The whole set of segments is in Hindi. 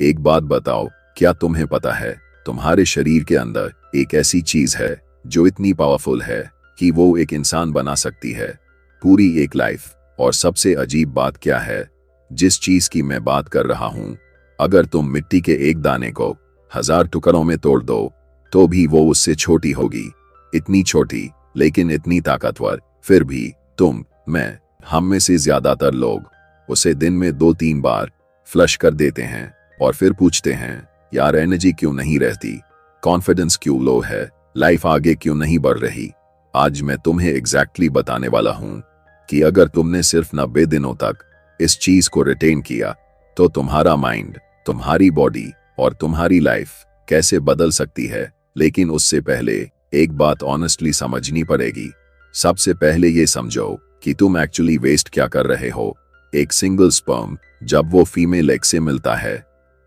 एक बात बताओ, क्या तुम्हें पता है तुम्हारे शरीर के अंदर एक ऐसी चीज है जो इतनी पावरफुल है कि वो एक इंसान बना सकती है, पूरी एक लाइफ। और सबसे अजीब बात क्या है, जिस चीज की मैं बात कर रहा हूं, अगर तुम मिट्टी के एक दाने को 1000 टुकड़ों में तोड़ दो तो भी वो उससे छोटी होगी। इतनी छोटी लेकिन इतनी ताकतवर। फिर भी तुम, मैं, हम में से ज्यादातर लोग उसे दिन में 2-3 बार फ्लश कर देते हैं और फिर पूछते हैं, यार एनर्जी क्यों नहीं रहती, कॉन्फिडेंस क्यों लो है, लाइफ आगे क्यों नहीं बढ़ रही। आज मैं तुम्हें एग्जैक्टली बताने वाला हूं कि अगर तुमने सिर्फ 90 दिनों तक इस चीज को रिटेन किया तो तुम्हारा माइंड, तुम्हारी बॉडी और तुम्हारी लाइफ कैसे बदल सकती है। लेकिन उससे पहले एक बात ऑनेस्टली समझनी पड़ेगी। सबसे पहले ये समझो कि तुम एक्चुअली वेस्ट क्या कर रहे हो। एक सिंगल स्पर्म जब वो फीमेल एग से मिलता है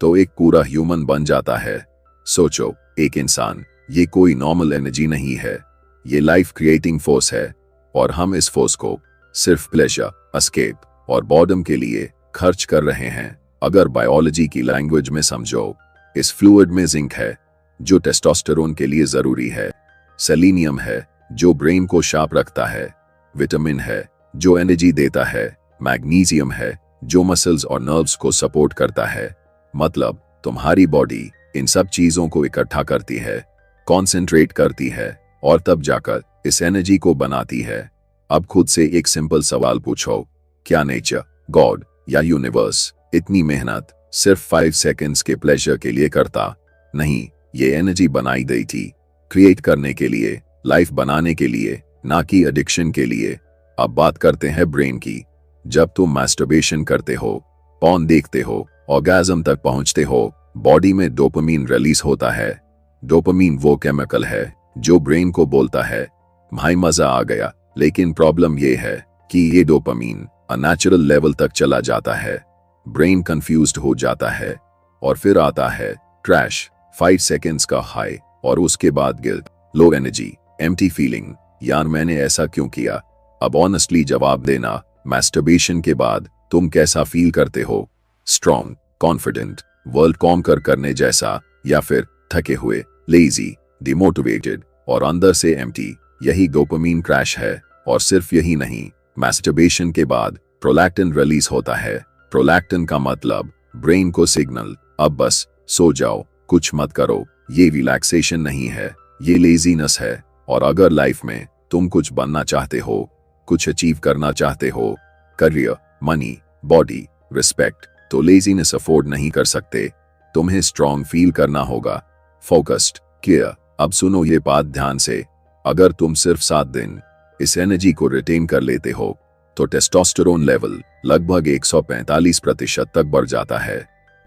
तो एक पूरा ह्यूमन बन जाता है। सोचो, एक इंसान, ये कोई नॉर्मल एनर्जी नहीं है, ये लाइफ क्रिएटिंग फोर्स है। और हम इस फोर्स को सिर्फ प्लेजर, एस्केप और बॉर्डम के लिए खर्च कर रहे हैं। अगर बायोलॉजी की लैंग्वेज में समझो, इस फ्लूइड में जिंक है जो टेस्टोस्टेरोन के लिए जरूरी है, सेलेनियम है जो ब्रेन को शार्प रखता है, विटामिन है जो एनर्जी देता है, मैग्नीशियम है जो मसल्स और नर्व्स को सपोर्ट करता है। मतलब तुम्हारी बॉडी इन सब चीजों को इकट्ठा करती है, कॉन्सेंट्रेट करती है और तब जाकर इस एनर्जी को बनाती है। अब खुद से एक सिंपल सवाल पूछो, क्या नेचर, गॉड या यूनिवर्स इतनी मेहनत सिर्फ 5 सेकंड्स के प्लेजर के लिए करता? नहीं, ये एनर्जी बनाई गई थी क्रिएट करने के लिए, लाइफ बनाने के लिए, ना कि एडिक्शन के लिए। अब बात करते हैं ब्रेन की। जब तुम मैस्टरबेशन करते हो, पॉर्न देखते हो, ऑर्गेज्म तक पहुंचते हो, बॉडी में डोपामीन रिलीज होता है। डोपामीन वो केमिकल है जो ब्रेन को बोलता है, भाई मजा आ गया। लेकिन प्रॉब्लम ये है कि ये डोपामीन अननेचुरल लेवल तक चला जाता है, ब्रेन कंफ्यूज्ड हो जाता है और फिर आता है क्रैश, 5 सेकेंड्स का हाई और उसके बाद guilt, low energy, empty feeling. यार मैंने ऐसा क्यों किया? अब ऑनेस्टली जवाब देना, मैस्टरबेशन के बाद तुम कैसा फील करते हो? स्ट्रॉन्ग, कॉन्फिडेंट, वर्ल्ड कॉन्कर करने जैसा, या फिर थके हुए, लेजी, डिमोटिवेटेड और अंदर से एम्प्टी? यही डोपामीन क्रैश है। और सिर्फ यही नहीं, मैस्टरबेशन के बाद प्रोलैक्टिन रिलीज होता है। प्रोलैक्टिन का मतलब ब्रेन को सिग्नल, अब बस सो जाओ, कुछ मत करो। ये रिलैक्सेशन नहीं है, ये लेजीनेस है। और अगर लाइफ में तुम कुछ बनना चाहते हो, कुछ अचीव करना चाहते हो, करियर, मनी, बॉडी, रिस्पेक्ट, तो लेजीनेस अफोर्ड नहीं कर सकते। तुम्हें स्ट्रॉन्ग फील करना होगा, फोकस्ड, क्लियर। अब सुनो ये बात ध्यान से, अगर तुम सिर्फ 7 दिन इस एनर्जी को रिटेन कर लेते हो तो टेस्टोस्टेरोन लेवल लगभग 145% तक बढ़ जाता है।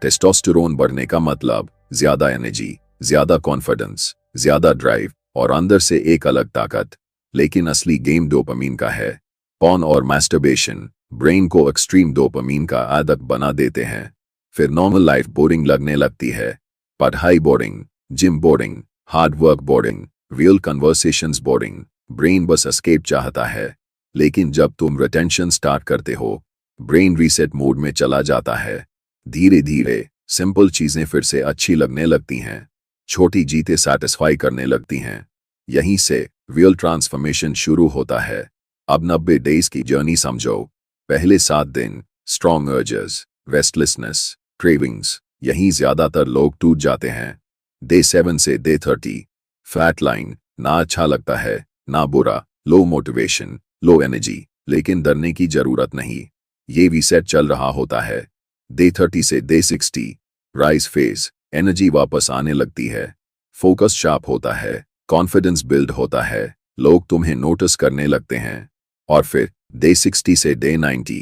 टेस्टोस्टेरोन बढ़ने का मतलब ज्यादा एनर्जी, ज्यादा कॉन्फिडेंस, ज्यादा ड्राइव और अंदर से एक अलग ताकत। लेकिन असली गेम डोपामीन का है। पॉर्न और मैस्टरबेशन ब्रेन को एक्सट्रीम डोपामीन का आदत बना देते हैं। फिर नॉर्मल लाइफ बोरिंग लगने लगती है, पढ़ाई boring, gym boring, hard work boring, real conversations boring. Brain बस एस्केप चाहता है। लेकिन जब तुम रिटेंशन स्टार्ट करते हो, ब्रेन रीसेट मोड में चला जाता है। धीरे धीरे सिंपल चीजें फिर से अच्छी लगने लगती हैं, छोटी जीतें सैटिस्फाई करने लगती हैं। यहीं से रियल ट्रांसफॉर्मेशन शुरू होता है। अब 90 डेज की जर्नी समझो। पहले 7 दिन स्ट्रॉन्ग अर्जेस, रेस्टलेसनेस, क्रेविंग्स, यहीं ज्यादातर लोग टूट जाते हैं। डे 7 से डे 30 फ्लैट लाइन, ना अच्छा लगता है ना बुरा, लो मोटिवेशन, लो एनर्जी। लेकिन डरने की जरूरत नहीं, ये रीसेट चल रहा होता है। डे 30 से डे 60 राइज फेज, एनर्जी वापस आने लगती है, फोकस शार्प होता है, कॉन्फिडेंस बिल्ड होता है, लोग तुम्हें नोटिस करने लगते हैं। और फिर डे 60 से डे 90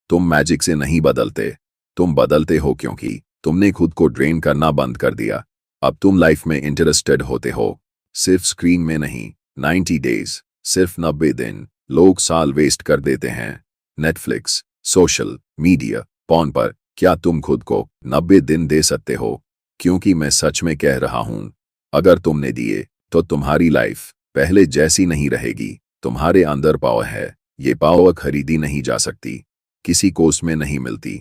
तुम मैजिक से नहीं बदलते, तुम बदलते हो क्योंकि तुमने खुद को ड्रेन करना बंद कर दिया। अब तुम लाइफ में इंटरेस्टेड होते हो, सिर्फ स्क्रीन में नहीं। 90 डेज, सिर्फ 90 दिन। लोग साल वेस्ट कर देते हैं नेटफ्लिक्स, सोशल मीडिया, पॉर्न पर। क्या तुम खुद को 90 दिन दे सकते हो? क्योंकि मैं सच में कह रहा हूं, अगर तुमने दिए तो तुम्हारी लाइफ पहले जैसी नहीं रहेगी। तुम्हारे अंदर पावर है, ये पावर खरीदी नहीं जा सकती, किसी कोर्स में नहीं मिलती,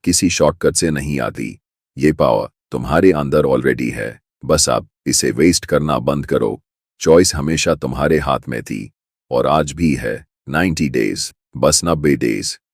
किसी शॉर्टकट से नहीं आती। ये पावर तुम्हारे अंदर ऑलरेडी है, बस अब इसे वेस्ट करना बंद करो। चॉइस हमेशा तुम्हारे हाथ में थी और आज भी है। 90 डेज, बस 90 डेज।